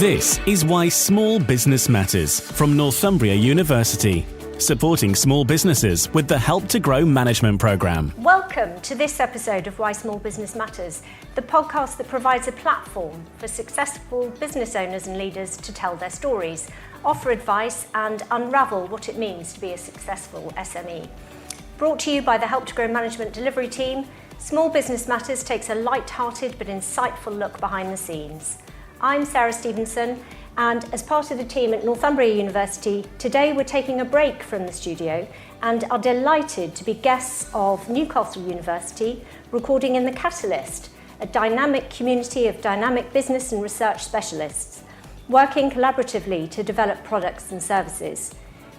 This is Why Small Business Matters from Northumbria University, supporting small businesses with the Help to Grow management programme. Welcome to this episode of Why Small Business Matters, the podcast that provides a platform for successful business owners and leaders to tell their stories, offer advice and unravel what it means to be a successful SME. Brought to you by the Help to Grow management delivery team, Small Business Matters takes a light-hearted but insightful look behind the scenes. I'm Sarah Stevenson, and as part of the team at Northumbria University, today we're taking a break from the studio and are delighted to be guests of Newcastle University, recording in the Catalyst, a dynamic community of dynamic business and research specialists, working collaboratively to develop products and services.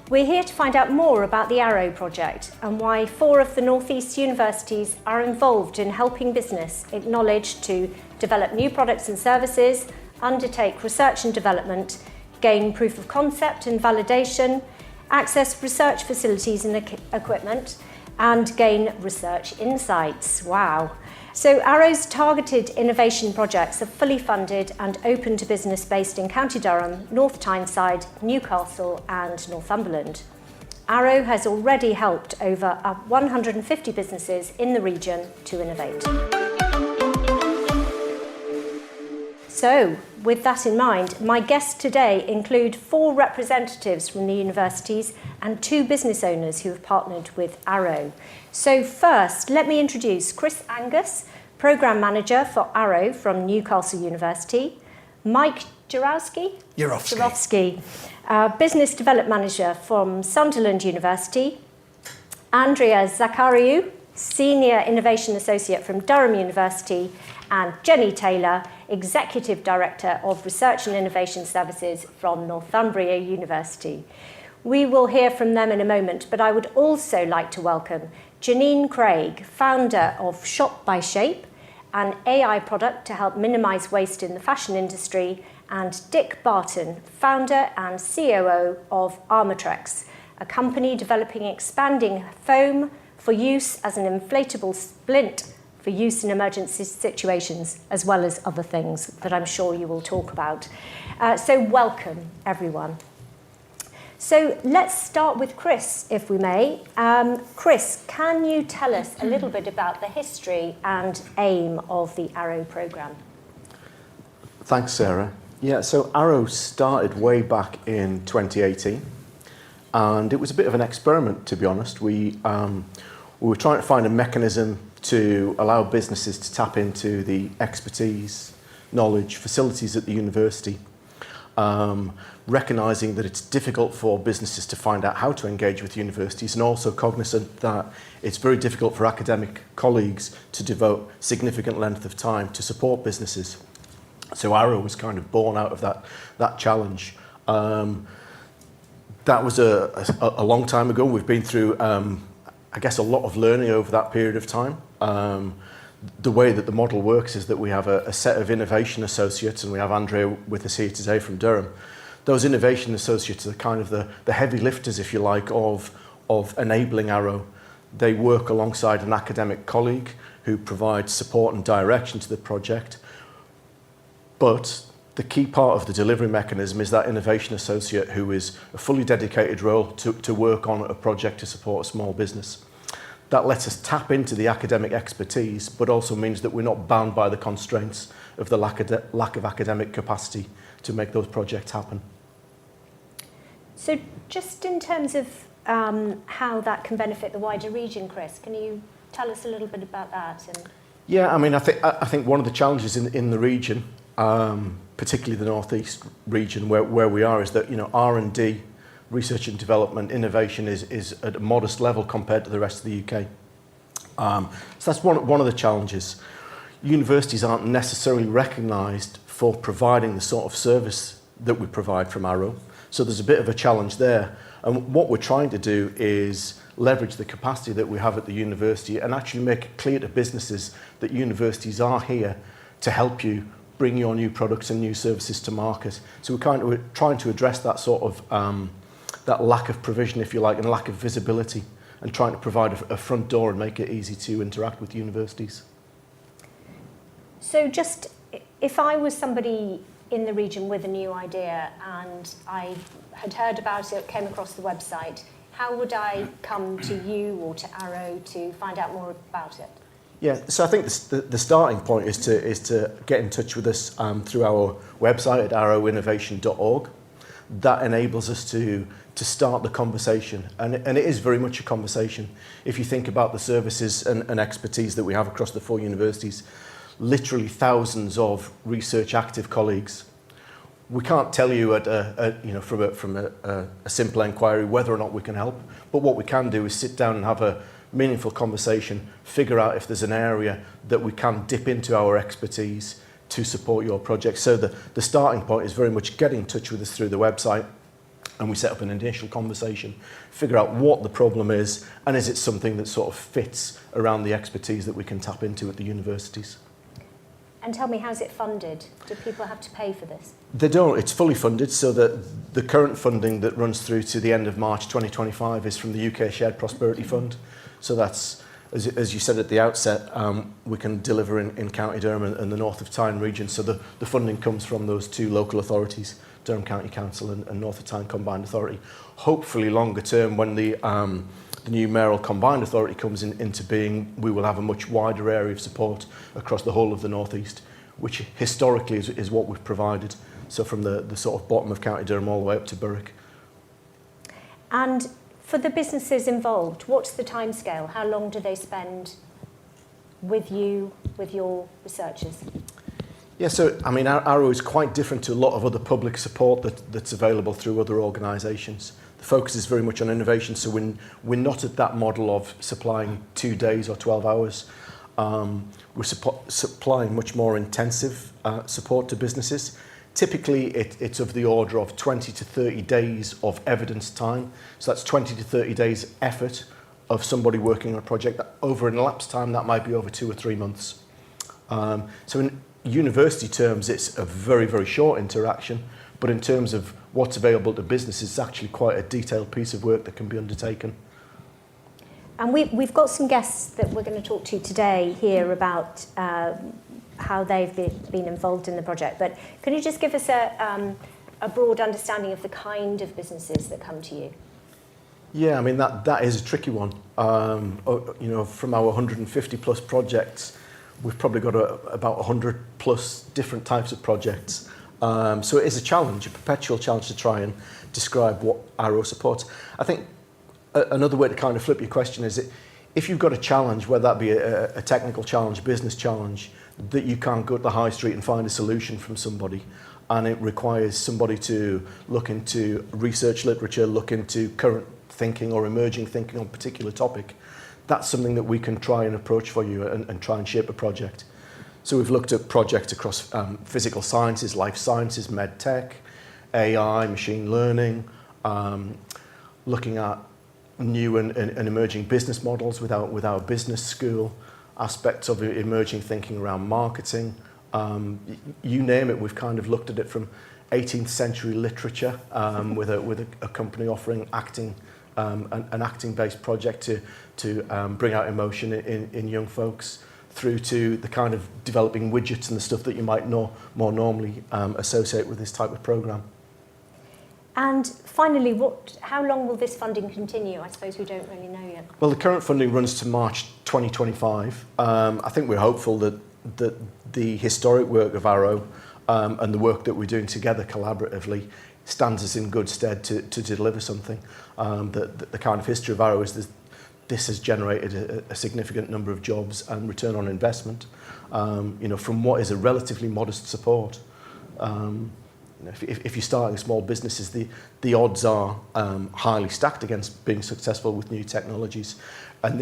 We're here to find out more about the Arrow project and why 4 of the North East universities are involved in helping business acknowledge to develop new products and services, undertake research and development, gain proof of concept and validation, access research facilities and equipment, and gain research insights. Wow. So Arrow's targeted innovation projects are fully funded and open to business based in County Durham, North Tyneside, Newcastle and Northumberland. Arrow has already helped over 150 businesses in the region to innovate. So, with that in mind, my guests today include 4 representatives from the universities and 2 business owners who have partnered with Arrow. So first, let me introduce Chris Angus, Programme Manager for Arrow from Newcastle University, Mike Jurowski, Business Development Manager from Sunderland University, Andrea Zachariou, Senior Innovation Associate from Durham University, and Jenny Taylor, Executive Director of Research and Innovation Services from Northumbria University. We will hear from them in a moment, but I would also like to welcome Janine Craig, founder of Shop by Shape, an AI product to help minimise waste in the fashion industry, and Dick Barton, founder and COO of Armatrex, a company developing expanding foam for use as an inflatable splint for use in emergency situations, as well as other things that I'm sure you will talk about. So welcome, everyone. So let's start with Chris, if we may. Chris, can you tell us a little bit about the history and aim of the Arrow programme? Thanks, Sarah. Yeah, so Arrow started way back in 2018, and it was a bit of an experiment, to be honest. We were trying to find a mechanism to allow businesses to tap into the expertise, knowledge, facilities at the university, recognising that it's difficult for businesses to find out how to engage with universities, and also cognizant that it's very difficult for academic colleagues to devote significant length of time to support businesses. So Arrow was kind of born out of that challenge. That was a long time ago. We've been through I guess a lot of learning over that period of time. The way that the model works is that we have a set of innovation associates, and we have Andrea with us here today from Durham. Those innovation associates are kind of the heavy lifters, if you like, of enabling Arrow. They work alongside an academic colleague who provides support and direction to the project. But the key part of the delivery mechanism is that innovation associate who is a fully dedicated role to work on a project to support a small business. That lets us tap into the academic expertise, but also means that we're not bound by the constraints of the lack of academic capacity to make those projects happen. So just in terms of how that can benefit the wider region, Chris, can you tell us a little bit about that? Yeah, I mean, I think one of the challenges in the region, particularly the North East region where we are, is that, you know, R&D, research and development, innovation is at a modest level compared to the rest of the UK. So that's one of the challenges. Universities aren't necessarily recognised for providing the sort of service that we provide from Arrow. So there's a bit of a challenge there. And what we're trying to do is leverage the capacity that we have at the university and actually make it clear to businesses that universities are here to help you bring your new products and new services to market. So we're trying to address that sort of that lack of provision, if you like, and lack of visibility, and trying to provide a front door and make it easy to interact with universities. So just if I was somebody in the region with a new idea and I had heard about it, came across the website, how would I come to you or to Arrow to find out more about it? Yeah, so I think the starting point is to get in touch with us through our website at arrowinnovation.org. That enables us to start the conversation, and it is very much a conversation. If you think about the services and expertise that we have across the 4 universities, literally thousands of research active colleagues. We can't tell you from a simple inquiry whether or not we can help, but what we can do is sit down and have a meaningful conversation, figure out if there's an area that we can dip into our expertise to support your project. So the starting point is very much getting in touch with us through the website, and we set up an initial conversation, figure out what the problem is, and is it something that sort of fits around the expertise that we can tap into at the universities. And tell me, how's it funded? Do people have to pay for this? They don't. It's fully funded, so that the current funding that runs through to the end of March 2025 is from the UK Shared Prosperity Fund. So that's, as you said at the outset, we can deliver in County Durham and the North of Tyne region. So the funding comes from those 2 local authorities, Durham County Council and North of Tyne Combined Authority. Hopefully longer term, when the new mayoral combined authority comes into being, we will have a much wider area of support across the whole of the North East, which historically is what we've provided. So from the sort of bottom of County Durham all the way up to Berwick. And for the businesses involved, what's the timescale? How long do they spend with you, with your researchers? Yeah, so I mean, Arrow is quite different to a lot of other public support that's available through other organisations. The focus is very much on innovation, so we're not at that model of supplying 2 days or 12 hours. We're supplying much more intensive support to businesses. Typically, it's of the order of 20 to 30 days of evidence time. So that's 20 to 30 days effort of somebody working on a project. That over an elapsed time, that might be over 2 or 3 months. So in university terms, it's a very, very short interaction. But in terms of what's available to businesses, it's actually quite a detailed piece of work that can be undertaken. And we've got some guests that we're going to talk to today here about how they've been involved in the project. But can you just give us a broad understanding of the kind of businesses that come to you? Yeah, I mean, that is a tricky one. From our 150 plus projects, we've probably got about 100 plus different types of projects. So it is a challenge, a perpetual challenge to try and describe what Arrow supports. I think another way to kind of flip your question is if you've got a challenge, whether that be a technical challenge, business challenge, that you can't go to the high street and find a solution from somebody, and it requires somebody to look into research literature, look into current thinking or emerging thinking on a particular topic, that's something that we can try and approach for you and try and shape a project. So we've looked at projects across physical sciences, life sciences, med tech, AI, machine learning, looking at new and emerging business models with our business school, aspects of emerging thinking around marketing. You name it, we've kind of looked at it from 18th century literature with a company offering acting, an acting-based project to bring out emotion in young folks, through to the kind of developing widgets and the stuff that you might more normally associate with this type of programme. And finally, how long will this funding continue? I suppose we don't really know yet. Well, the current funding runs to March 2025. I think we're hopeful that the historic work of Arrow and the work that we're doing together collaboratively stands us in good stead to deliver something. The kind of history of Arrow is this has generated a significant number of jobs and return on investment, from what is a relatively modest support. If you're starting small businesses, the odds are highly stacked against being successful with new technologies, and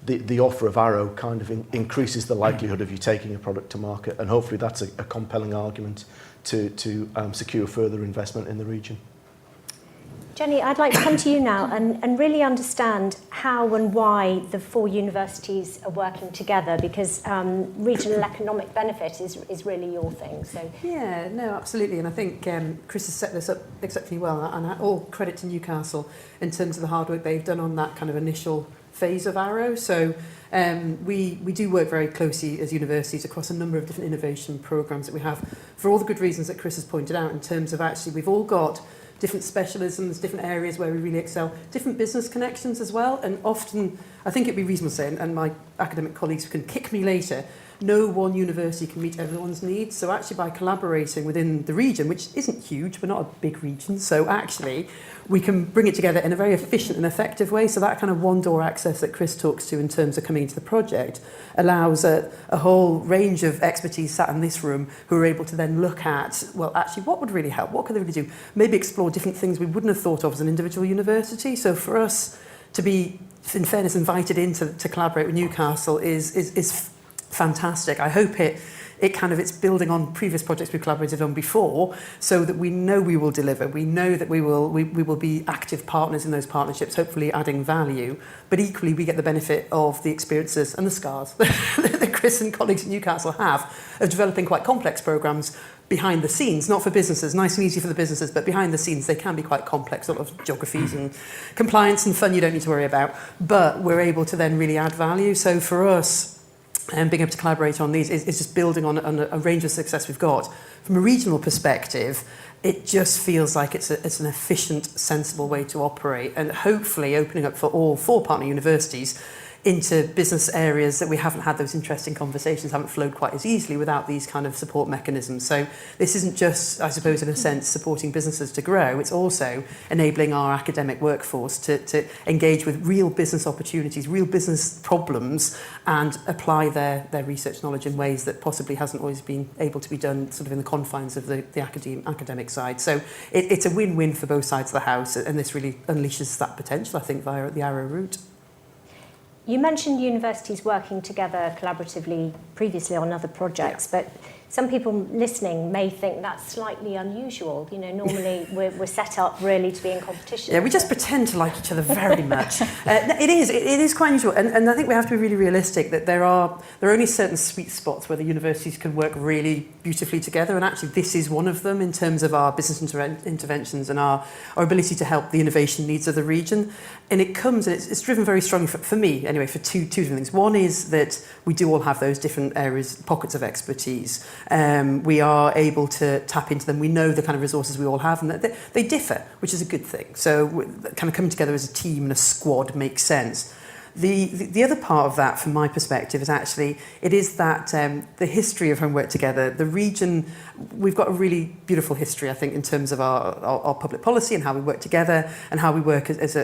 the offer of Arrow kind of increases the likelihood of you taking a product to market, and hopefully that's a compelling argument to secure further investment in the region. Jenny, I'd like to come to you now and really understand how and why the 4 universities are working together, because regional economic benefit is really your thing. So yeah, no, absolutely, and I think Chris has set this up exceptionally well, and all credit to Newcastle in terms of the hard work they've done on that kind of initial phase of Arrow. So we do work very closely as universities across a number of different innovation programs that we have, for all the good reasons that Chris has pointed out, in terms of actually we've all got different specialisms, different areas where we really excel, different business connections as well. And often, I think it'd be reasonable to say, and my academic colleagues can kick me later, no one university can meet everyone's needs. So actually by collaborating within the region, which isn't huge, we're not a big region, so actually we can bring it together in a very efficient and effective way. So that kind of one-door access that Chris talks to in terms of coming into the project allows a whole range of expertise sat in this room who are able to then look at, well, actually, what would really help? What could they really do? Maybe explore different things we wouldn't have thought of as an individual university. So for us to be, in fairness, invited in to collaborate with Newcastle is fantastic. I hope it's building on previous projects we've collaborated on before, so that we know we will deliver. We know that we will be active partners in those partnerships, hopefully adding value. But equally, we get the benefit of the experiences and the scars that Chris and colleagues at Newcastle have of developing quite complex programmes behind the scenes, not for businesses, nice and easy for the businesses, but behind the scenes they can be quite complex, a lot of geographies and compliance and fun you don't need to worry about. But we're able to then really add value. So for us, and being able to collaborate on these is just building on a range of success we've got. From a regional perspective, it just feels like it's an efficient, sensible way to operate, and hopefully opening up for all 4 partner universities into business areas that we haven't had those interesting conversations, haven't flowed quite as easily without these kind of support mechanisms. So this isn't just, I suppose, in a sense, supporting businesses to grow. It's also enabling our academic workforce to engage with real business opportunities, real business problems, and apply their research knowledge in ways that possibly hasn't always been able to be done sort of in the confines of the academic side. So it's a win-win for both sides of the house, and this really unleashes that potential, I think, via the Arrow route. You mentioned universities working together collaboratively previously on other projects, but some people listening may think that's slightly unusual. You know, normally we're set up really to be in competition. Yeah, we just pretend to like each other very much. It is quite unusual, and I think we have to be really realistic that there are only certain sweet spots where the universities can work really beautifully together, and actually this is one of them in terms of our business interventions and our ability to help the innovation needs of the region. And it comes, and it's driven very strongly for me anyway, for two different things. One is that we do all have those different areas, pockets of expertise. We are able to tap into them. We know the kind of resources we all have, and that they differ, which is a good thing. So kind of coming together as a team and a squad makes sense. The other part of that, from my perspective, is actually, it is that the history of homework together, the region, we've got a really beautiful history, I think, in terms of our public policy and how we work together and how we work as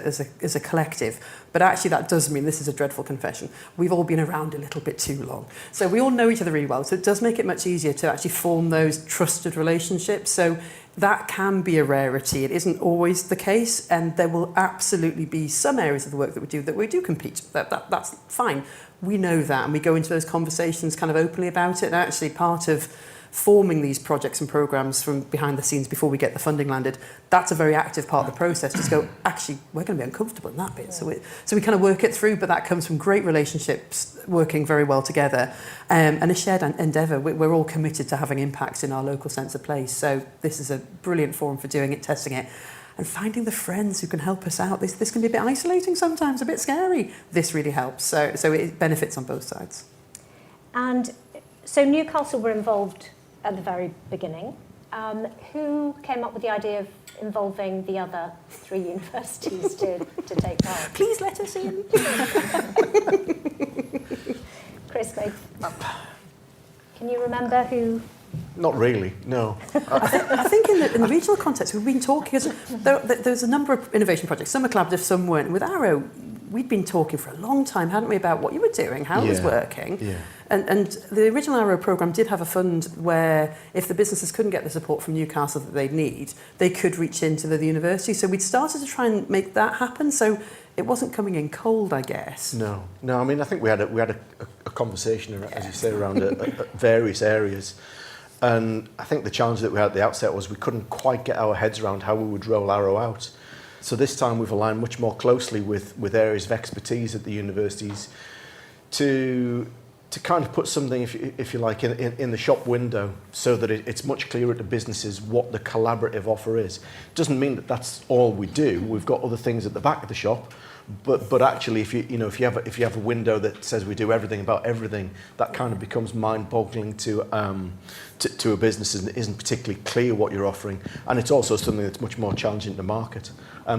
a collective. But actually that does mean, this is a dreadful confession, we've all been around a little bit too long. So we all know each other really well, so it does make it much easier to actually form those trusted relationships. So that can be a rarity. It isn't always the case, and there will absolutely be some areas of the work that we do compete. That's fine. We know that, and we go into those conversations kind of openly about it. And actually part of forming these projects and programs from behind the scenes before we get the funding landed, that's a very active part of the process. Just go, actually, we're going to be uncomfortable in that bit. Yeah. So we kind of work it through, but that comes from great relationships, working very well together, and a shared endeavour. We're all committed to having impacts in our local sense of place. So this is a brilliant forum for doing it, testing it, and finding the friends who can help us out. This can be a bit isolating sometimes, a bit scary. This really helps. So it benefits on both sides. And so Newcastle were involved at the very beginning. Who came up with the idea of involving the other 3 universities to take part? Please let us in. Chris, can you remember who? Not really, no. I think in the regional context, we've been talking, there's a number of innovation projects, some are collaborative, some weren't. And with Arrow, we'd been talking for a long time, hadn't we, about what you were doing, how it was working. Yeah. And the original Arrow programme did have a fund where if the businesses couldn't get the support from Newcastle that they'd need, they could reach into the university. So we'd started to try and make that happen. So it wasn't coming in cold, I guess. No. I mean, I think we had a conversation, as you say, around various areas. And I think the challenge that we had at the outset was we couldn't quite get our heads around how we would roll Arrow out. So this time we've aligned much more closely with areas of expertise at the universities to kind of put something, if you like, in the shop window, so that it's much clearer to businesses what the collaborative offer is. It doesn't mean that that's all we do. We've got other things at the back of the shop, But actually, if you have a window that says we do everything about everything, that kind of becomes mind-boggling to a business and isn't particularly clear what you're offering, and it's also something that's much more challenging to market.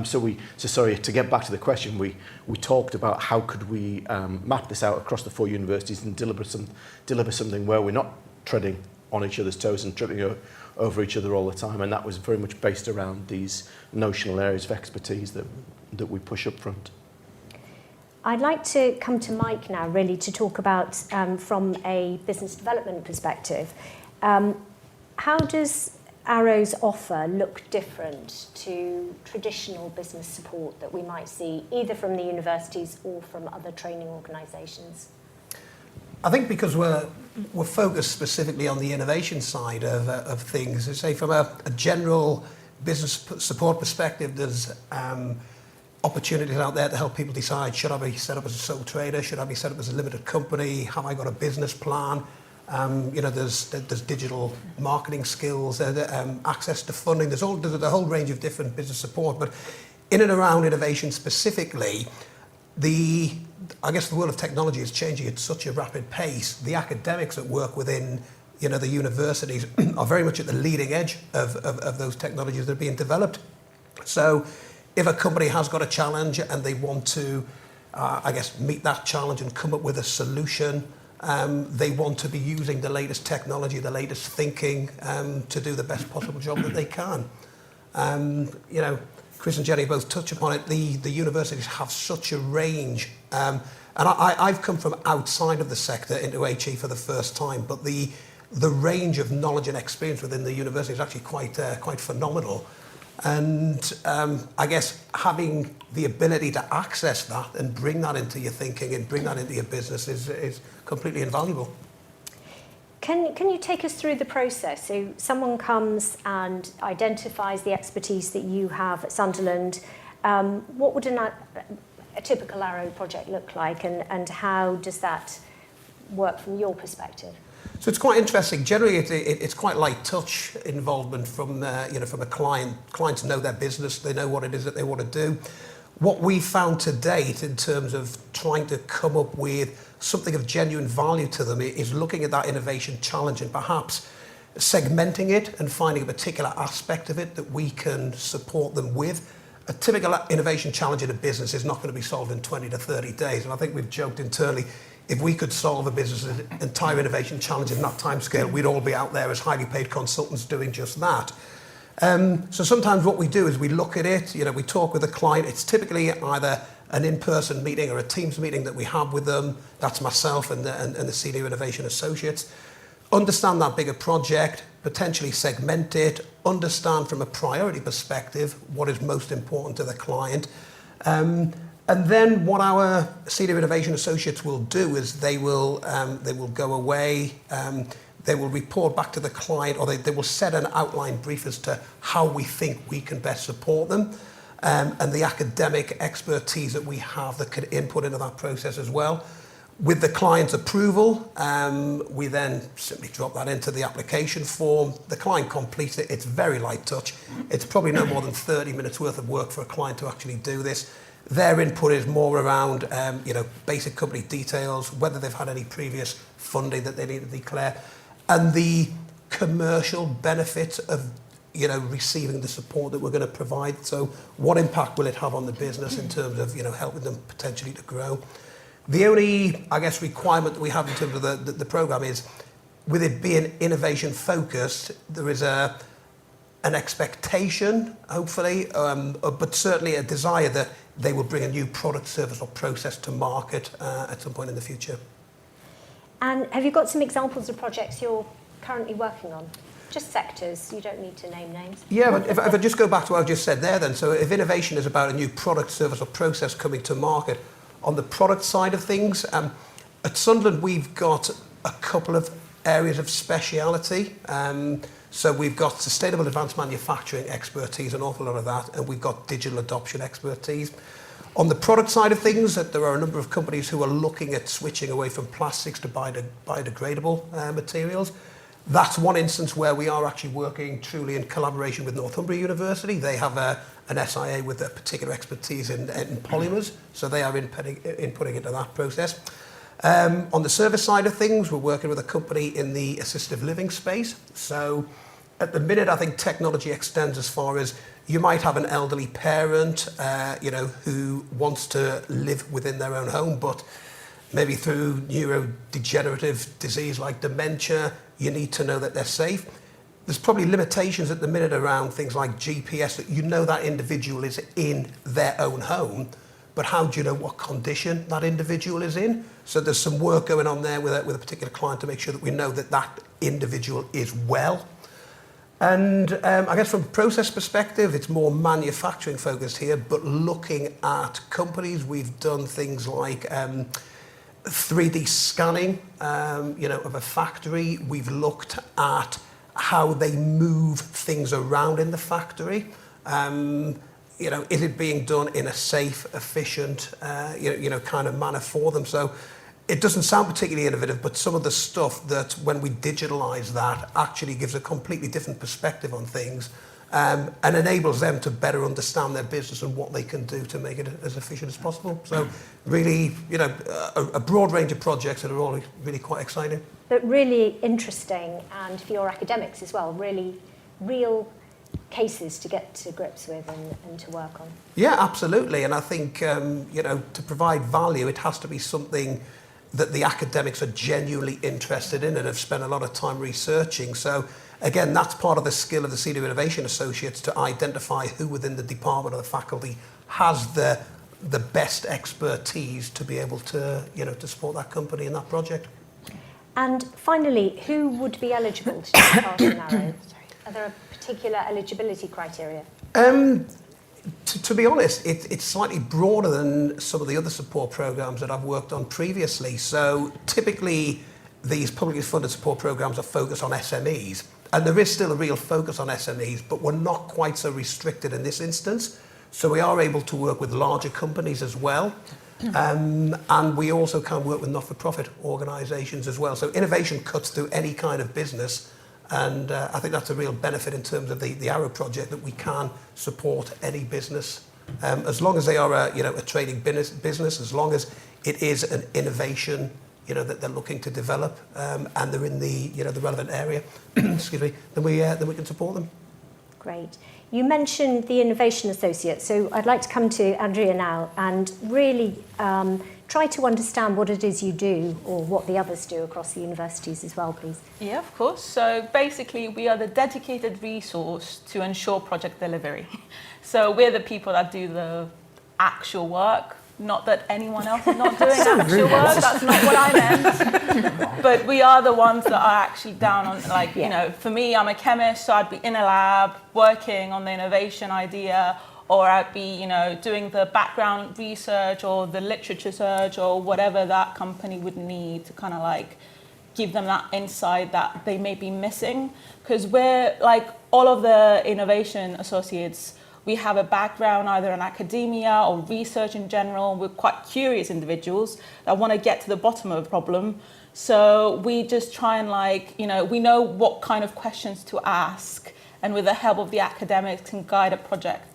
Sorry, to get back to the question, we talked about how could we map this out across the 4 universities and deliver something where we're not treading on each other's toes and tripping over each other all the time, and that was very much based around these notional areas of expertise that we push up front. I'd like to come to Mike now, really, to talk about from a business development perspective. How does Arrow's offer look different to traditional business support that we might see either from the universities or from other training organisations? I think because we're focused specifically on the innovation side of things. Say from a general business support perspective, there's opportunities out there to help people decide, should I be set up as a sole trader? Should I be set up as a limited company? Have I got a business plan? There's digital marketing skills, access to funding. There's a whole range of different business support. But in and around innovation specifically, I guess the world of technology is changing at such a rapid pace. The academics that work within the universities are very much at the leading edge of those technologies that are being developed. So if a company has got a challenge and they want to, meet that challenge and come up with a solution, they want to be using the latest technology, the latest thinking to do the best possible job that they can. Chris and Jenny both touch upon it. The universities have such a range. And I've come from outside of the sector into HE for the first time, but the range of knowledge and experience within the university is actually quite phenomenal. And I guess having the ability to access that and bring that into your thinking and bring that into your business is completely invaluable. Can you take us through the process? So someone comes and identifies the expertise that you have at Sunderland. What would a typical Arrow project look like, and how does that work from your perspective? So it's quite interesting. Generally, it's quite light touch involvement from a client. Clients know their business. They know what it is that they want to do. What we found to date in terms of trying to come up with something of genuine value to them is looking at that innovation challenge and perhaps segmenting it and finding a particular aspect of it that we can support them with. A typical innovation challenge in a business is not going to be solved in 20 to 30 days. And I think we've joked internally, if we could solve a business's entire innovation challenge in that timescale, we'd all be out there as highly paid consultants doing just that. So sometimes what we do is we look at it, we talk with a client. It's typically either an in-person meeting or a Teams meeting that we have with them. That's myself and the Senior Innovation Associates. Understand that bigger project, potentially segment it, understand from a priority perspective what is most important to the client. And then what our Senior Innovation Associates will do is they will go away, they will report back to the client, or they will set an outline brief as to how we think we can best support them, and the academic expertise that we have that can input into that process as well. With the client's approval, we then simply drop that into the application form. The client completes it. It's very light touch. It's probably no more than 30 minutes worth of work for a client to actually do this. Their input is more around, basic company details, whether they've had any previous funding that they need to declare, and the commercial benefits of, receiving the support that we're going to provide. So what impact will it have on the business in terms of, helping them potentially to grow? The only, requirement that we have in terms of the program is, with it being innovation focused, there is an expectation, hopefully, but certainly a desire that they will bring a new product, service or process to market at some point in the future. And have you got some examples of projects you're currently working on? Just sectors, you don't need to name names. Yeah, but if I just go back to what I just said there then, so if innovation is about a new product, service or process coming to market, on the product side of things, at Sunderland we've got a couple of areas of speciality. So we've got sustainable advanced manufacturing expertise, an awful lot of that, and we've got digital adoption expertise. On the product side of things, that there are a number of companies who are looking at switching away from plastics to biodegradable materials. That's one instance where we are actually working truly in collaboration with Northumbria University. They have an SIA with a particular expertise in polymers, so they are inputting into that process. On the service side of things, we're working with a company in the assistive living space. So at the minute, I think technology extends as far as you might have an elderly parent, who wants to live within their own home, but maybe through neurodegenerative disease like dementia, you need to know that they're safe. There's probably limitations at the minute around things like GPS, that you know that individual is in their own home, but how do you know what condition that individual is in? So there's some work going on there with a particular client to make sure that we know that that individual is well. And I guess from a process perspective, it's more manufacturing focused here, but looking at companies, we've done things like 3D scanning, of a factory. We've looked at how they move things around in the factory. Is it being done in a safe, efficient, kind of manner for them? So it doesn't sound particularly innovative, but some of the stuff that when we digitalize that actually gives a completely different perspective on things, and enables them to better understand their business and what they can do to make it as efficient as possible. So really, a broad range of projects that are all really quite exciting. But really interesting, and for your academics as well, really real cases to get to grips with and to work on. Yeah, absolutely. And I think, to provide value, it has to be something that the academics are genuinely interested in and have spent a lot of time researching. So again, that's part of the skill of the Senior Innovation Associates, to identify who within the department or the faculty has the best expertise to be able to, to support that company in that project. And finally, who would be eligible to take part in Arrow? Are there a particular eligibility criteria? To be honest, it's slightly broader than some of the other support programs that I've worked on previously. So typically, these publicly funded support programs are focused on SMEs. And there is still a real focus on SMEs, but we're not quite so restricted in this instance. So we are able to work with larger companies as well. And we also can work with not-for-profit organisations as well. So innovation cuts through any kind of business. And I think that's a real benefit in terms of the Arrow project, that we can support any business as long as they are a trading business, as long as it is an innovation that they're looking to develop, and they're in the the relevant area. Excuse me. Then we can support them. Great. You mentioned the Innovation Associate, so I'd like to come to Andrea now and really try to understand what it is you do, or what the others do across the universities as well, please. Yeah, of course. So basically, we are the dedicated resource to ensure project delivery. So we're the people that do the actual work. Not that anyone else is not doing actual work, that's not what I meant. But we are the ones that are actually down on, for me, I'm a chemist, so I'd be in a lab working on the innovation idea, or I'd be, doing the background research or the literature search or whatever that company would need to kind of give them that insight that they may be missing. Because we're all of the innovation associates, we have a background either in academia or research in general. We're quite curious individuals that want to get to the bottom of a problem. So we just try and we know what kind of questions to ask, and with the help of the academics can guide a project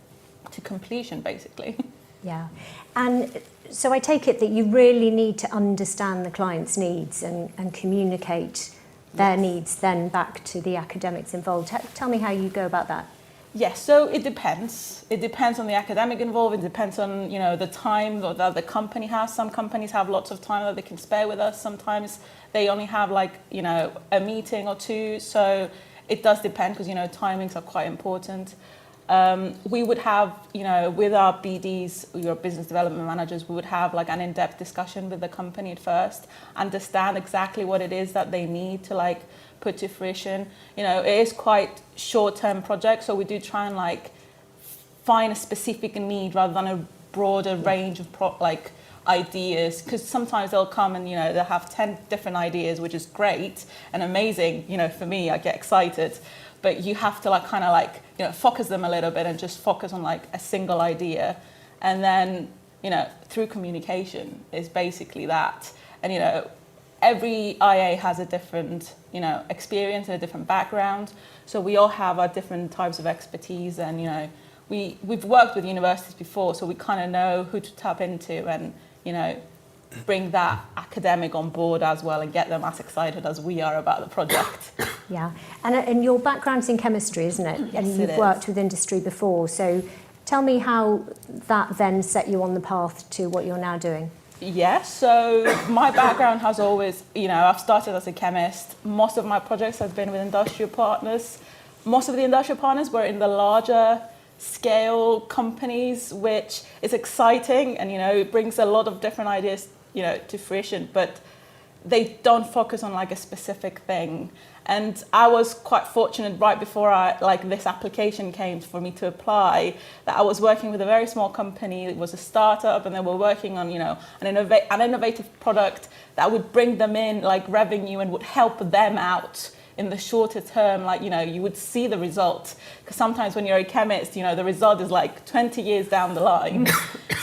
to completion, basically. Yeah. And so I take it that you really need to understand the client's needs and communicate their needs then back to the academics involved. Tell me how you go about that. Yes, so it depends. It depends on the academic involved. It depends on, the time that the company has. Some companies have lots of time that they can spare with us. Sometimes they only have a meeting or two. So it does depend, because, timings are quite important. We would have, with our BDs, your business development managers, we would have an in-depth discussion with the company at first, understand exactly what it is that they need to put to fruition. It is quite short-term project, so we do try and find a specific need rather than a broader range of ideas, because sometimes they'll come and they'll have 10 different ideas, which is great and amazing. For me, I get excited, but you have to focus them a little bit and just focus on a single idea, and then through communication is basically that. And every IA has a different, you know, experience and a different background. So we all have our different types of expertise, and, you know, we've worked with universities before, so we kind of know who to tap into and, you know, bring that academic on board as well and get them as excited as we are about the project. Yeah, and your background's in chemistry, isn't it? Yes, and you've worked with industry before, so tell me how that then set you on the path to what you're now doing. Yeah, so my background has always, you know, I've started as a chemist. Most of my projects have been with industrial partners. Most of the industrial partners were in the larger scale companies, which is exciting, and, you know, it brings a lot of different ideas, you know, to fruition, but they don't focus on like a specific thing. And I was quite fortunate right before this application came for me to apply, that I was working with a very small company. It was a startup, and they were working on, you know, an innovative product that would bring them in like revenue and would help them out in the shorter term. Like, you know, you would see the result, because sometimes when you're a chemist, you know, the result is like 20 years down the line.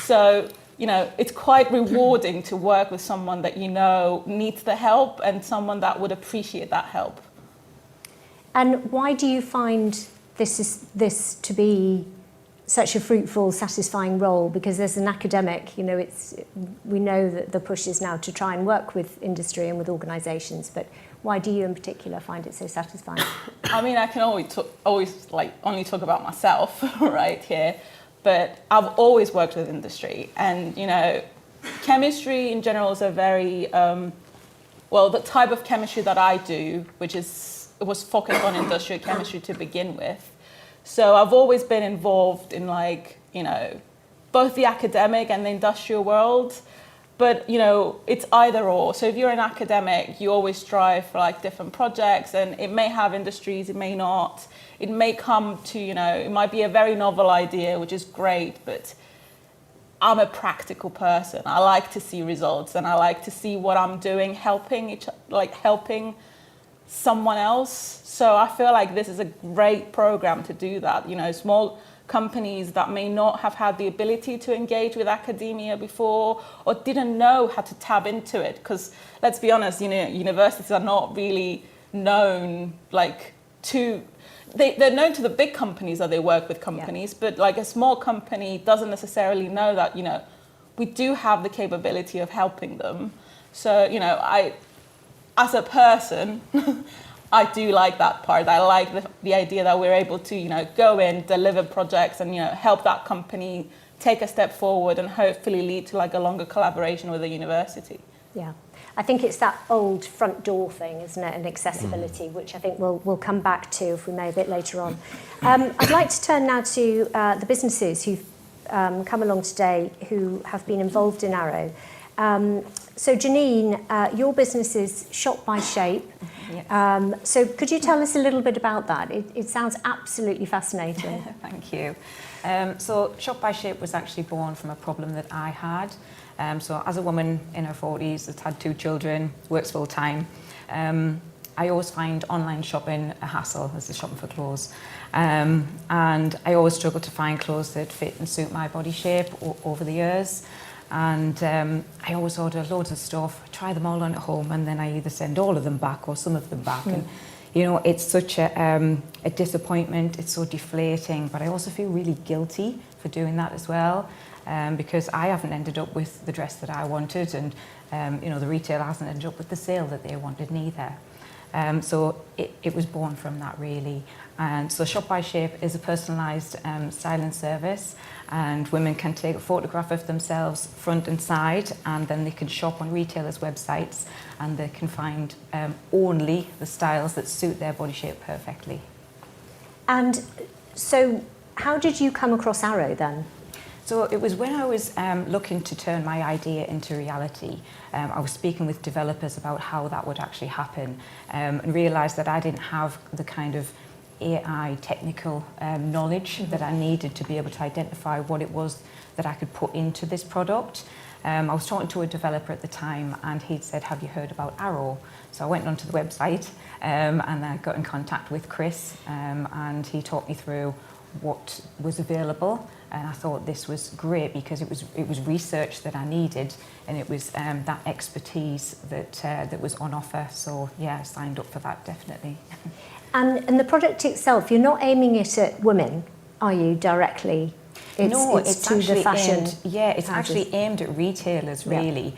So, you know, it's quite rewarding to work with someone that, you know, needs the help and someone that would appreciate that help. And why do you find this to be such a fruitful, satisfying role? Because as an academic, you know, we know that the push is now to try and work with industry and with organisations, but why do you in particular find it so satisfying? I mean, I can always only talk about myself right here, but I've always worked with industry, and, you know, chemistry in general is a very, the type of chemistry that I do, which was focused on industrial chemistry to begin with. So I've always been involved in, like, you know, both the academic and the industrial world, but, you know, it's either or. So if you're an academic, you always strive for like different projects, and it may have industries, it may not. It may come to, you know, it might be a very novel idea, which is great, but I'm a practical person. I like to see results, and I like to see what I'm doing helping someone else. So I feel like this is a great program to do that. You know, small companies that may not have had the ability to engage with academia before, or didn't know how to tap into it, because let's be honest, you know, universities are not really known they're known to the big companies that they work with companies, but like a small company doesn't necessarily know that, you know, we do have the capability of helping them. So, you know, as a person, I do like that part. I like the idea that we're able to, you know, go in, deliver projects, and, you know, help that company take a step forward and hopefully lead to like a longer collaboration with the university. Yeah. I think it's that old front door thing, isn't it, and accessibility, which I think we'll come back to, if we may, a bit later on. I'd like to turn now to the businesses who've come along today who have been involved in Arrow. So Janine, your business is Shop by Shape. Yes. So could you tell us a little bit about that? It sounds absolutely fascinating. Thank you. So Shop by Shape was actually born from a problem that I had. So as a woman in her 40s that's had 2 children, works full time, I always find online shopping a hassle as the shopping for clothes. And I always struggle to find clothes that fit and suit my body shape over the years. And I always order loads of stuff, try them all on at home, and then I either send all of them back or some of them back. And, you know, it's such a disappointment, it's so deflating, but I also feel really guilty for doing that as well. Because I haven't ended up with the dress that I wanted, and you know, the retailer hasn't ended up with the sale that they wanted neither. So it was born from that, really. And so Shop by Shape is a personalised styling service, and women can take a photograph of themselves front and side, and then they can shop on retailers' websites, and they can find only the styles that suit their body shape perfectly. And so how did you come across Arrow then? So it was when I was looking to turn my idea into reality. I was speaking with developers about how that would actually happen, and realised that I didn't have the kind of AI technical knowledge that I needed to be able to identify what it was that I could put into this product. I was talking to a developer at the time, and he'd said, "Have you heard about Arrow?" So I went onto the website and I got in contact with Chris, and he talked me through what was available, and I thought this was great because it was research that I needed, and it was that expertise that was on offer. So yeah, I signed up for that, definitely. And the product itself, you're not aiming it at women, are you, directly? It's to the fashion. It's actually aimed at retailers, really,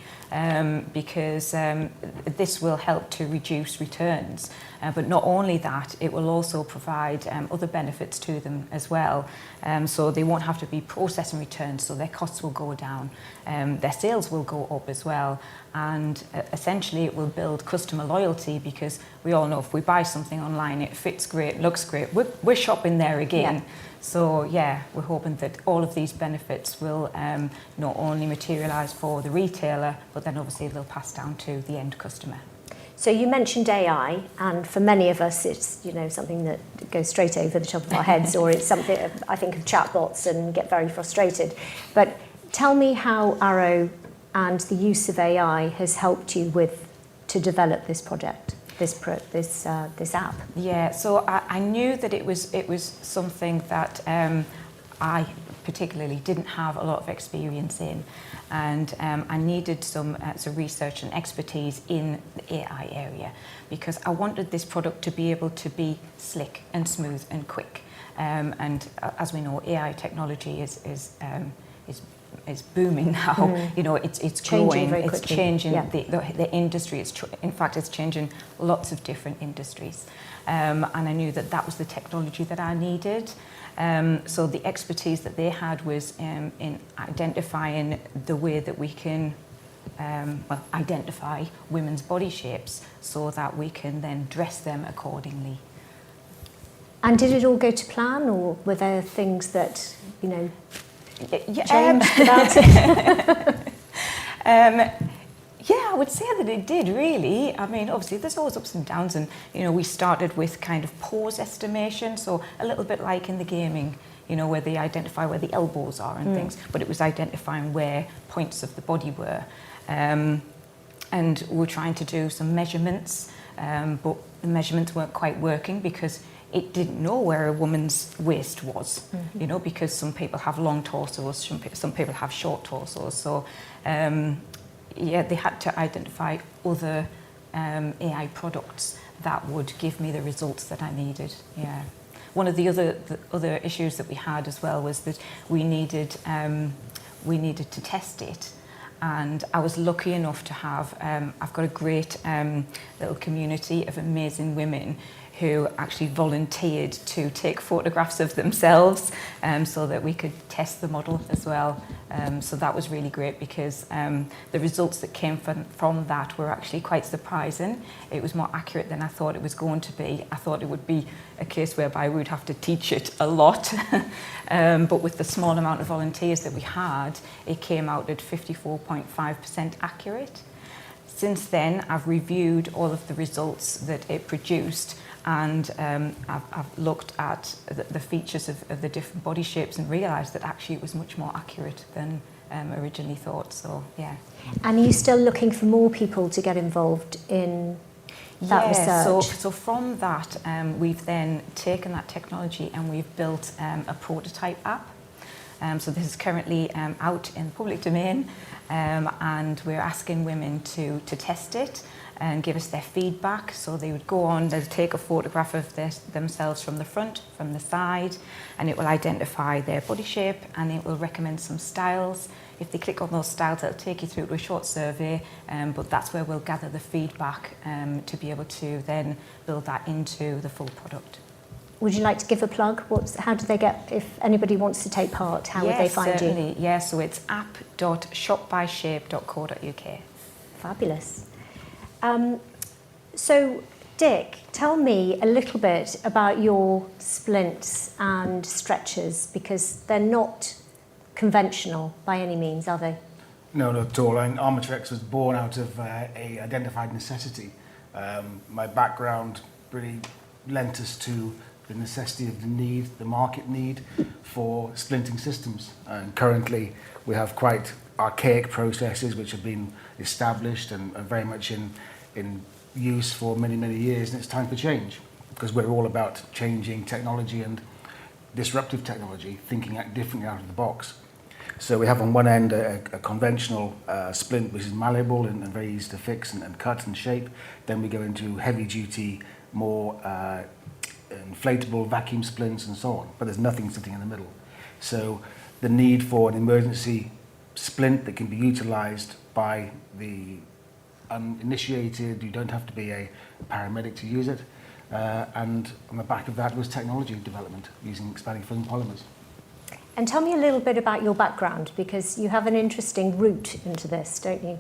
because this will help to reduce returns. But not only that, it will also provide other benefits to them as well. So they won't have to be processing returns, so their costs will go down. Their sales will go up as well. And essentially it will build customer loyalty, because we all know if we buy something online, it fits great, looks great, we're shopping there again. Yeah. So yeah, we're hoping that all of these benefits will not only materialise for the retailer, but then obviously they'll pass down to the end customer. So you mentioned AI, and for many of us it's, you know, something that goes straight over the top of our heads, or it's something, I think of chatbots and get very frustrated. But tell me how Arrow and the use of AI has helped you to develop this project, this app. Yeah, so I knew that it was something that I particularly didn't have a lot of experience in, and I needed some research and expertise in the AI area, because I wanted this product to be able to be slick and smooth and quick. And as we know, AI technology is booming now. You know, it's changing growing, very it's quickly. changing Yeah. the industry. In fact, it's changing lots of different industries. And I knew that was the technology that I needed. So the expertise that they had was in identifying the way that we can identify women's body shapes, so that we can then dress them accordingly. And did it all go to plan, or were there things that, you know, Yeah, changed about it? Yeah, I would say that it did, really. I mean, obviously, there's always ups and downs, and, you know, we started with kind of pose estimation, so a little bit like in the gaming, you know, where they identify where the elbows are and things, but it was identifying where points of the body were. And we were trying to do some measurements, but the measurements weren't quite working, because it didn't know where a woman's waist was, you know, because some people have long torsos, some people have short torsos. So, yeah, they had to identify other AI products that would give me the results that I needed. Yeah. One of the other issues that we had as well was that we needed to test it. And I was lucky enough to have, I've got a great little community of amazing women who actually volunteered to take photographs of themselves, so that we could test the model as well. So that was really great, because the results that came from that were actually quite surprising. It was more accurate than I thought it was going to be. I thought it would be a case whereby we would have to teach it a lot. But with the small amount of volunteers that we had, it came out at 54.5% accurate. Since then, I've reviewed all of the results that it produced, and I've looked at the features of the different body shapes and realised that actually it was much more accurate than originally thought. So, yeah. And are you still looking for more people to get involved in that research? So from that, we've then taken that technology and we've built a prototype app. So this is currently out in the public domain, and we're asking women to test it and give us their feedback. So they would go on, they'll take a photograph of themselves from the front, from the side, and it will identify their body shape, and it will recommend some styles. If they click on those styles, it'll take you through to a short survey, but that's where we'll gather the feedback to be able to then build that into the full product. Would you like to give a plug? How do they get, if anybody wants to take part, how would they find certainly. you? Yeah, so it's app.shopbyshape.co.uk. Fabulous. So, Dick, tell me a little bit about your splints and stretchers, because they're not conventional by any means, are they? No, not at all. And Armatrex was born out of a identified necessity. My background really lent us to the necessity of the market need for splinting systems. And currently we have quite archaic processes which have been established and very much in use for many, many years, and it's time for change, because we're all about changing technology and disruptive technology, thinking differently out of the box. So we have on one end a conventional splint which is malleable and very easy to fix and cut and shape. Then we go into heavy duty, more inflatable vacuum splints and so on, but there's nothing sitting in the middle. So the need for an emergency splint that can be utilised by the uninitiated, you don't have to be a paramedic to use it, and on the back of that was technology development using expanding film polymers. And tell me a little bit about your background, because you have an interesting route into this, don't you?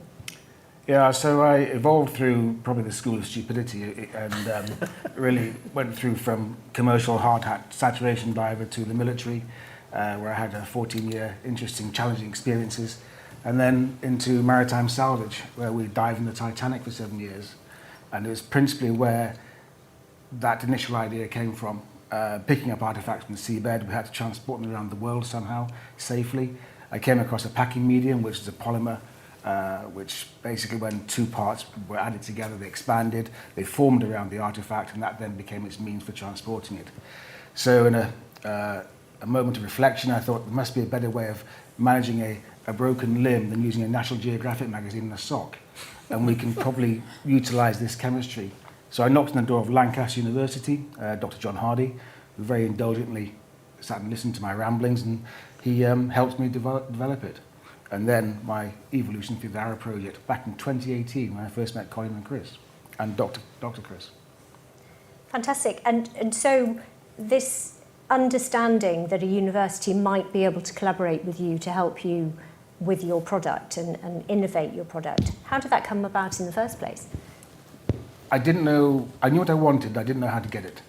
Yeah, so I evolved through probably the school of stupidity and really went through from commercial hard hat saturation diver to the military, where I had a 14-year interesting, challenging experiences, and then into maritime salvage, where we dived in the Titanic for 7 years. And it was principally where that initial idea came from, picking up artifacts from the seabed. We had to transport them around the world somehow, safely. I came across a packing medium, which is a polymer, which basically when two parts were added together, they expanded, they formed around the artifact, and that then became its means for transporting it. So in a moment of reflection, I thought there must be a better way of managing a broken limb than using a National Geographic magazine in a sock. And we can probably utilise this chemistry. So I knocked on the door of Lancaster University, Dr. John Hardy, who very indulgently sat and listened to my ramblings, and he helped me develop it. And then my evolution through the Arrow project back in 2018 when I first met Colin and Chris, and Dr. Chris. Fantastic. And so this understanding that a university might be able to collaborate with you to help you with your product and innovate your product, how did that come about in the first place? I knew what I wanted, I didn't know how to get it.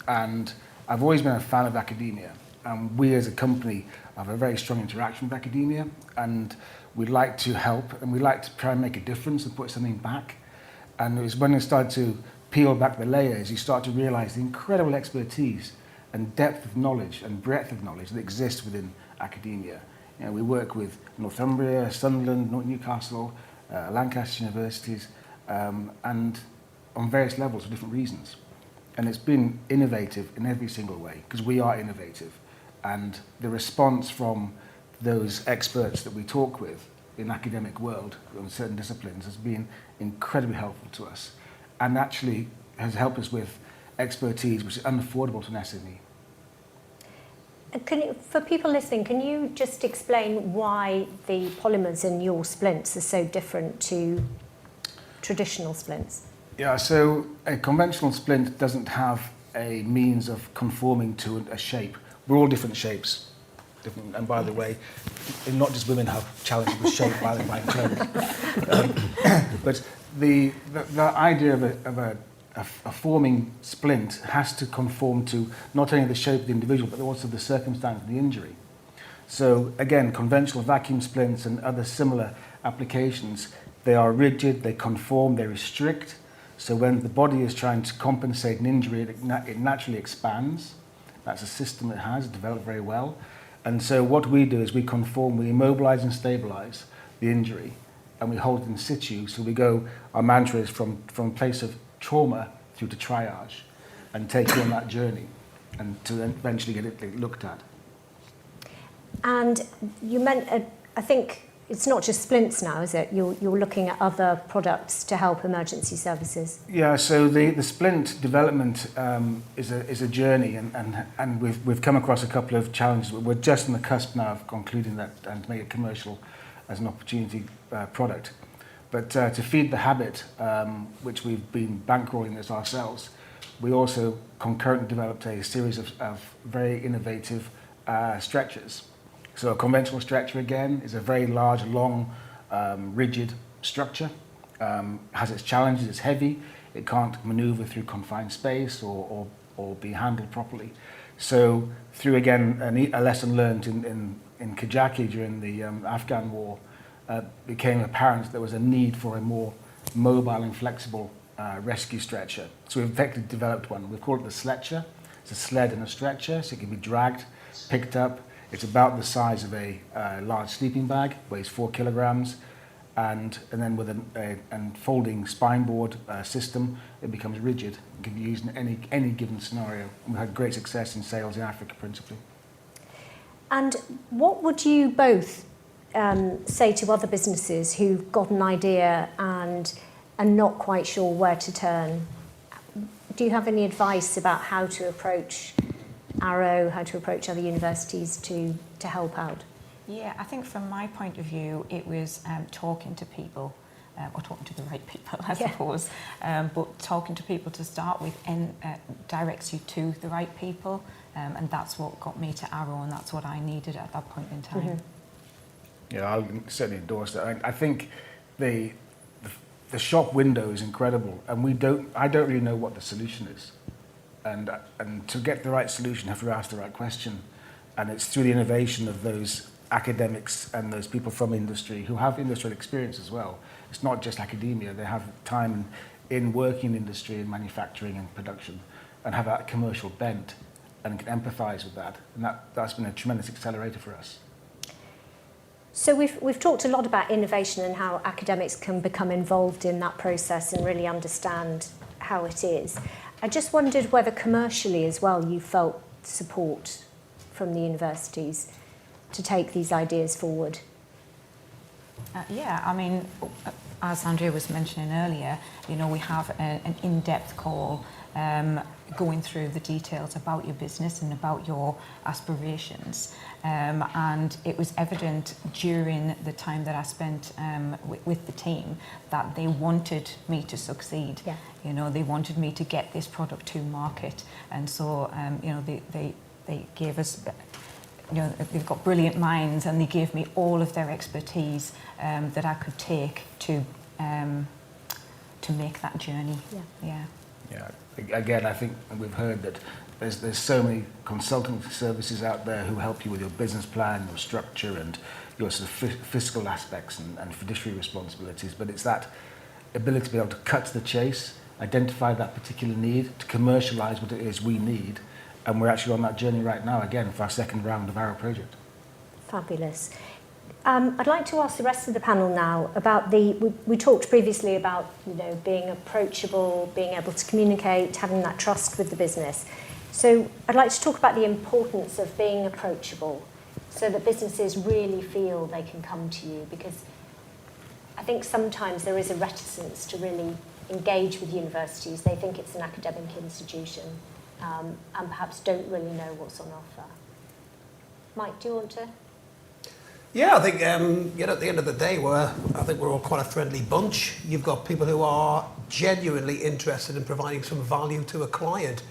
And I've always been a fan of academia. And we as a company have a very strong interaction with academia, and we like to help and we like to try and make a difference and put something back. And it was when I started to peel back the layers, you start to realise the incredible expertise and depth of knowledge and breadth of knowledge that exists within academia. You know, we work with Northumbria, Sunderland, Newcastle, Lancaster Universities, and on various levels for different reasons. And it's been innovative in every single way, because we are innovative. And the response from those experts that we talk with in the academic world on certain disciplines has been incredibly helpful to us, and actually has helped us with expertise which is unaffordable to an SME. For people listening, can you just explain why the polymers in your splints are so different to traditional splints? Yeah, so a conventional splint doesn't have a means of conforming to a shape. We're all different shapes. And by the way, not just women have challenges with shape by clothes. But the idea of a forming splint has to conform to not only the shape of the individual, but also the circumstance of the injury. So again, conventional vacuum splints and other similar applications, they are rigid, they conform, they restrict. So when the body is trying to compensate an injury, it naturally expands. That's a system it has developed very well. And so what we do is we conform, we immobilize and stabilize the injury, and we hold it in situ. So we go, our mantra is from place of trauma through to triage, and take you on that journey, and to then eventually get it looked at. And you meant, I think it's not just splints now, is it? You're looking at other products to help emergency services. Yeah, so the splint development is a journey, and we've come across a couple of challenges. We're just on the cusp now of concluding that and to make it commercial as an opportunity product. But to feed the habit, which we've been bankrolling this ourselves, we also concurrently developed a series of very innovative stretchers. So a conventional stretcher, again, is a very large, long, rigid structure. Has its challenges, it's heavy, it can't maneuver through confined space or be handled properly. So through, again, a lesson learned in Kajaki during the Afghan war, became apparent there was a need for a more mobile and flexible rescue stretcher. So we've effectively developed one. We've called it the Sletcher. It's a sled and a stretcher, so it can be dragged, picked up. It's about the size of a large sleeping bag, weighs 4 kilograms, and then with an folding spine board system, it becomes rigid and can be used in any given scenario. And we've had great success in sales in Africa principally. And what would you both say to other businesses who've got an idea and are not quite sure where to turn? Do you have any advice about how to approach Arrow, how to approach other universities to help out? Yeah, I think from my point of view, it was talking to people, or talking to the right people, I suppose. But talking to people to start with directs you to the right people, and that's what got me to Arrow, and that's what I needed at that point in time. Mm-hmm. Yeah, I'll certainly endorse that. I think the shop window is incredible, and I don't really know what the solution is. And to get the right solution, you have to ask the right question. And it's through the innovation of those academics and those people from industry who have industrial experience as well. It's not just academia, they have time in working in industry and manufacturing and production and have that commercial bent and can empathise with that. And that's been a tremendous accelerator for us. So we've talked a lot about innovation and how academics can become involved in that process and really understand how it is. I just wondered whether commercially as well you felt support from the universities to take these ideas forward. Yeah, I mean, as Andrea was mentioning earlier, you know, we have an in-depth call going through the details about your business and about your aspirations. And it was evident during the time that I spent with the team that they wanted me to succeed. Yeah. You know, they wanted me to get this product to market. And so, you know, they gave us, you know, they've got brilliant minds, and they gave me all of their expertise that I could take to make that journey. Yeah. Again, I think we've heard that there's so many consulting services out there who help you with your business plan, your structure, and your sort of fiscal aspects and fiduciary responsibilities. But it's that ability to be able to cut to the chase, identify that particular need, to commercialise what it is we need. And we're actually on that journey right now, again, for our second round of our project. Fabulous. I'd like to ask the rest of the panel now about we talked previously about, you know, being approachable, being able to communicate, having that trust with the business. So I'd like to talk about the importance of being approachable so that businesses really feel they can come to you, because I think sometimes there is a reticence to really engage with universities. They think it's an academic institution and perhaps don't really know what's on offer. Mike, do you want to? Yeah, I think, you know, at the end of the day, I think we're all quite a friendly bunch. You've got people who are genuinely interested in providing some value to a client.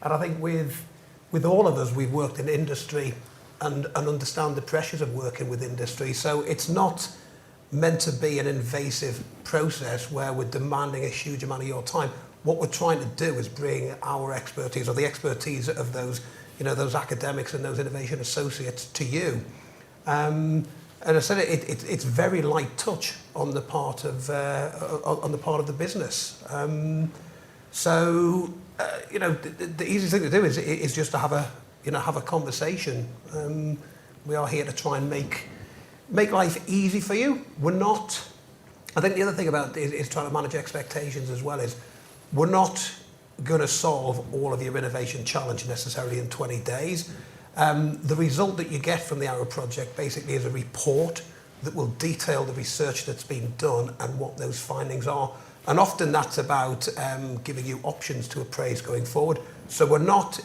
And I think with all of us, we've worked in industry and understand the pressures of working with industry. So it's not meant to be an invasive process where we're demanding a huge amount of your time. What we're trying to do is bring our expertise, or the expertise of those, you know, those academics and those innovation associates to you. And I said it's very light touch on the part of the business. So you know, the easiest thing to do is just to have a conversation. We are here to try and make life easy for you. We're not. I think the other thing about it is trying to manage expectations as well. Is we're not going to solve all of your innovation challenge necessarily in 20 days. The result that you get from the Arrow project basically is a report that will detail the research that's been done and what those findings are. And often that's about giving you options to appraise going forward. So we're not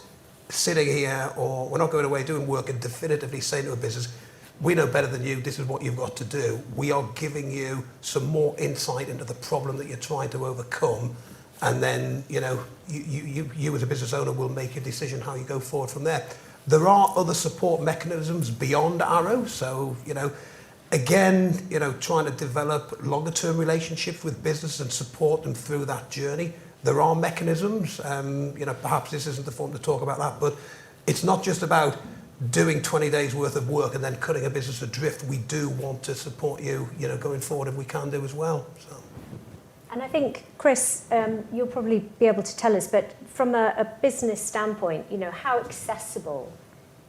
sitting here, or we're not going away doing work and definitively saying to a business, we know better than you, this is what you've got to do. We are giving you some more insight into the problem that you're trying to overcome. And then, you know, you as a business owner will make a decision how you go forward from there. There are other support mechanisms beyond Arrow. So, you know, again, you know, trying to develop longer term relationships with business and support them through that journey. There are mechanisms, you know, perhaps this isn't the forum to talk about that, but it's not just about doing 20 days worth of work and then cutting a business adrift. We do want to support you, you know, going forward if we can do as well. So. And I think, Chris, you'll probably be able to tell us, but from a business standpoint, you know, how accessible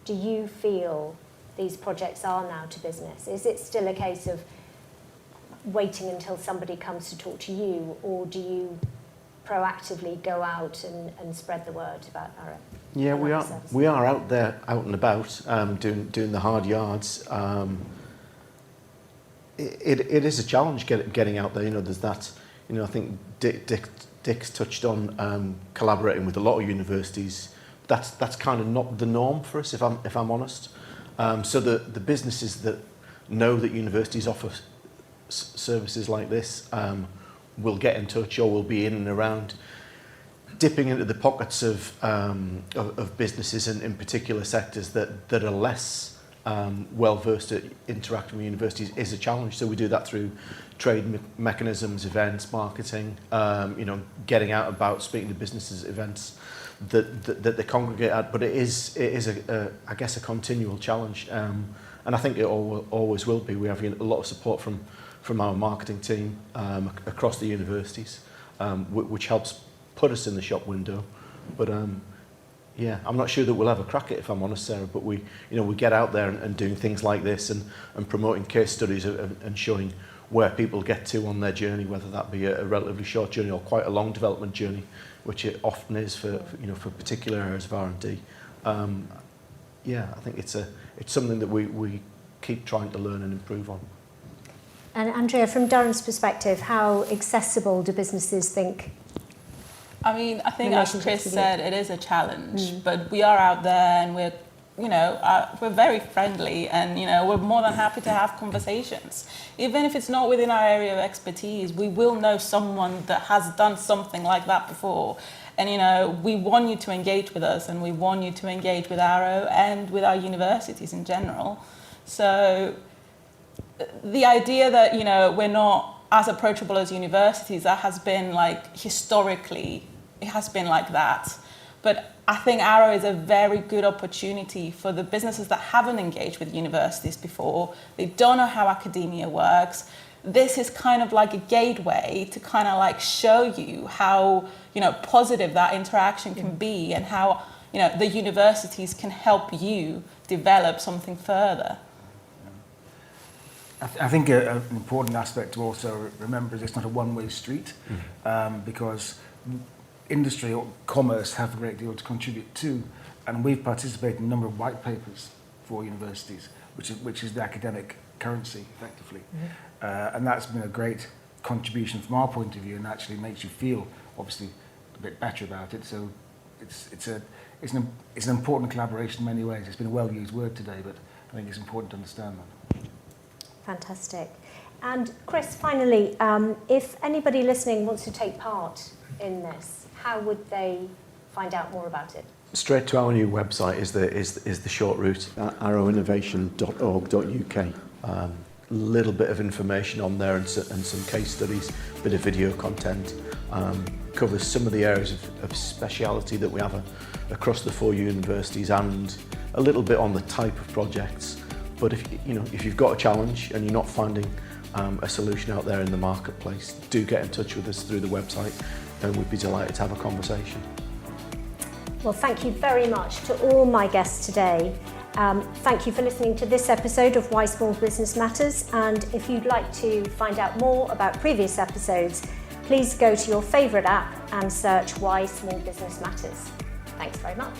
do you feel these projects are now to business? Is it still a case of waiting until somebody comes to talk to you, or do you proactively go out and spread the word about Arrow? Yeah, we are out there, out and about, doing the hard yards. It is a challenge getting out there. You know, there's that. You know, I think Dick's touched on collaborating with a lot of universities. That's kind of not the norm for us, if I'm honest. So the businesses that know that universities offer services like this will get in touch, or will be in and around, dipping into the pockets of businesses in particular sectors that are less well versed at interacting with universities is a challenge. So we do that through trade mechanisms, events, marketing, you know, getting out about, speaking to businesses at events that they congregate at. But it is I guess a continual challenge, and I think it always will be. We have a lot of support from our marketing team across the universities, which helps put us in the shop window. But yeah, I'm not sure that we'll ever crack it, if I'm honest, Sarah, but we get out there and doing things like this and promoting case studies and showing where people get to on their journey, whether that be a relatively short journey or quite a long development journey, which it often is for particular areas of R&D. Yeah, I think it's something that we keep trying to learn and improve on. And Andrea, from Durham's perspective, how accessible do businesses think? I mean, I think as Chris said, it is a challenge, but we are out there and we're very friendly, and we're more than happy to have conversations. Even if it's not within our area of expertise, we will know someone that has done something like that before. And we want you to engage with us, and we want you to engage with Arrow and with our universities in general. So the idea that we're not as approachable as universities, that has been historically, it has been like that. But I think Arrow is a very good opportunity for the businesses that haven't engaged with universities before. They don't know how academia works. This is kind of like a gateway to kind of show you how positive that interaction can be, and how the universities can help you develop something further. I think an important aspect to also remember is it's not a one-way street, because industry or commerce have a great deal to contribute to, and we've participated in a number of white papers for universities, which is the academic currency, effectively. And that's been a great contribution from our point of view, and actually makes you feel, obviously, a bit better about it. So it's an important collaboration in many ways. It's been a well-used word today, but I think it's important to understand that. Fantastic. And Chris, finally, if anybody listening wants to take part in this, how would they find out more about it? Straight to our new website is the short route, arrowinnovation.org.uk. Little bit of information on there and some case studies, bit of video content, covers some of the areas of speciality that we have across the 4 universities, and a little bit on the type of projects. But if you've got a challenge and you're not finding a solution out there in the marketplace, do get in touch with us through the website, and we'd be delighted to have a conversation. Well, thank you very much to all my guests today. Thank you for listening to this episode of Why Small Business Matters, and if you'd like to find out more about previous episodes, please go to your favourite app and search Why Small Business Matters. Thanks very much.